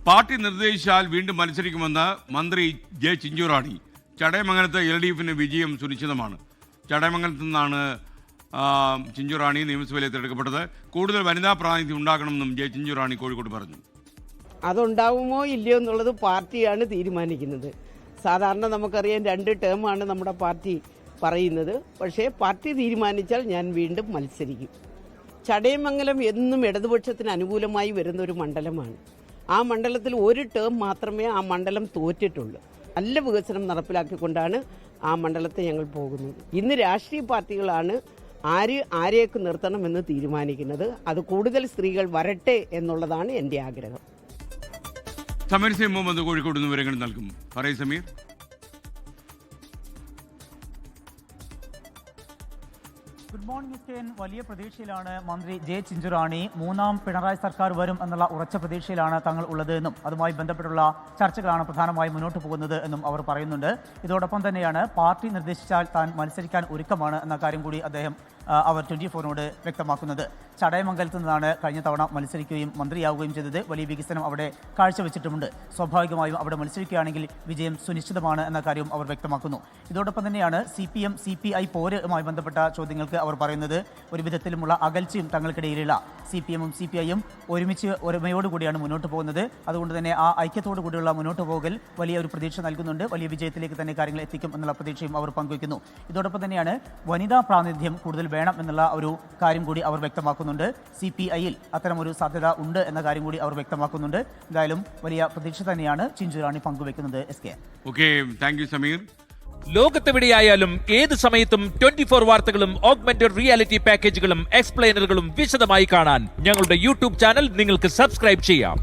Party നിർദ്ദേശിച്ചാൽ വീണ്ടും മത്സരിക്കുമെന്ന് മന്ത്രി ജെ ചിഞ്ചുറാണി. ചടയമംഗലത്ത് LDFിന് വിജയം സുനിശ്ചിതമാണ്. ചടയമംഗലത്ത് നിന്നാണ് ചിഞ്ചുറാണി നിയമസഭയിലേക്ക് തിരഞ്ഞെടുക്കപ്പെട്ടത്. കൂടുതൽ വനിതാ പ്രാതിനിധ്യം ഉണ്ടാക്കണമെന്നും ജെ ചിഞ്ചുറാണി കോഴിക്കോട് പറഞ്ഞു. അതുണ്ടാവുമോ ഇല്ലയോ എന്നുള്ളത് പാർട്ടിയാണ് തീരുമാനിക്കുന്നത്. സാധാരണ നമുക്കറിയാം 2 ടേമാണ് നമ്മുടെ പാർട്ടി പറയുന്നത്. പക്ഷേ പാർട്ടി തീരുമാനിച്ചാൽ ഞാൻ വീണ്ടും മത്സരിക്കും. ചടയമംഗലം എന്നും ഇടതുപക്ഷത്തിന് അനുകൂലമായി വരുന്ന ഒരു മണ്ഡലമാണ്. ആ മണ്ഡലത്തിൽ 1 ടേം മാത്രമേ ആ മണ്ഡലം തോറ്റിട്ടുള്ളൂ. നല്ല വികസനം നടപ്പിലാക്കിക്കൊണ്ടാണ് ആ മണ്ഡലത്തെ ഞങ്ങൾ പോകുന്നത്. ഇന്ന് രാഷ്ട്രീയ പാർട്ടികളാണ് ആരെയൊക്കെ നിർത്തണമെന്ന് തീരുമാനിക്കുന്നത്. അത് കൂടുതൽ സ്ത്രീകൾ വരട്ടെ എന്നുള്ളതാണ് എൻ്റെ ആഗ്രഹം. സമീർ സി മുഹമ്മദ് കോഴിക്കോട് നിന്ന് വിവരങ്ങൾ നൽകും. പറയൂ സമീർ. Good morning എസ്കെൻ. വലിയ പ്രതീക്ഷയിലാണ് മന്ത്രി ജെ ചിഞ്ചുറാണി. 3ാം പിണറായി സർക്കാർ വരും എന്നുള്ള ഉറച്ച പ്രതീക്ഷയിലാണ് തങ്ങൾ ഉള്ളത് എന്നും അതുമായി ബന്ധപ്പെട്ടുള്ള ചർച്ചകളാണ് പ്രധാനമായും മുന്നോട്ട് പോകുന്നത് എന്നും അവർ പറയുന്നുണ്ട്. ഇതോടൊപ്പം തന്നെയാണ് പാർട്ടി നിർദ്ദേശിച്ചാൽ താൻ മത്സരിക്കാൻ ഒരുക്കമാണ് എന്ന കാര്യം കൂടി അവർ 24നോട് വ്യക്തമാക്കുന്നത്. ചടയമംഗലത്ത് നിന്നാണ് കഴിഞ്ഞ തവണ മത്സരിക്കുകയും മന്ത്രിയാവുകയും ചെയ്തത്. വലിയ വികസനം അവിടെ കാഴ്ചവെച്ചിട്ടുമുണ്ട്. സ്വാഭാവികമായും അവിടെ മത്സരിക്കുകയാണെങ്കിൽ വിജയം സുനിശ്ചിതമാണ് എന്ന കാര്യവും അവർ വ്യക്തമാക്കുന്നു. ഇതോടൊപ്പം തന്നെയാണ് CPM CPI പോരുമായി ബന്ധപ്പെട്ട ചോദ്യങ്ങൾക്ക് അവർ പറയുന്നത് ഒരു വിധത്തിലുമുള്ള അകൽച്ചയും തങ്ങൾക്കിടയിലുള്ള CPMഉം CPIയും ഒരുമയോടുകൂടിയാണ് മുന്നോട്ട് പോകുന്നത്. അതുകൊണ്ട് തന്നെ ആ ഐക്യത്തോടു കൂടിയുള്ള മുന്നോട്ട് പോകൽ വലിയ ഒരു പ്രതീക്ഷ നൽകുന്നുണ്ട്. വലിയ വിജയത്തിലേക്ക് തന്നെ കാര്യങ്ങൾ എത്തിക്കും എന്നുള്ള പ്രതീക്ഷയും അവർ പങ്കുവയ്ക്കുന്നു. ഇതോടൊപ്പം തന്നെയാണ് വനിതാ പ്രാതിനിധ്യം കൂടുതൽ വേണം എന്നുള്ള ഒരു കാര്യം കൂടി അവർ വ്യക്തമാക്കുന്നുണ്ട്. CPIയിൽ അത്തരമൊരു സാധ്യത ഉണ്ട് എന്ന കാര്യം കൂടി അവർ വ്യക്തമാക്കുന്നുണ്ട്. എന്തായാലും വലിയ പ്രതീക്ഷ തന്നെയാണ് ചിഞ്ചുറാണി പങ്കുവെക്കുന്നത്. Okay, thank you Sameer. ലോകത്തെവിടെയായാലും ഏത് സമയത്തും 24 വാർത്തകളും ഓഗ്മെന്റഡ് റിയാലിറ്റി പാക്കേജുകളും എക്സ്പ്ലെയിനറുകളും വിശദമായി കാണാൻ ഞങ്ങളുടെ YouTube ചാനൽ നിങ്ങൾക്ക് സബ്സ്ക്രൈബ് ചെയ്യാം.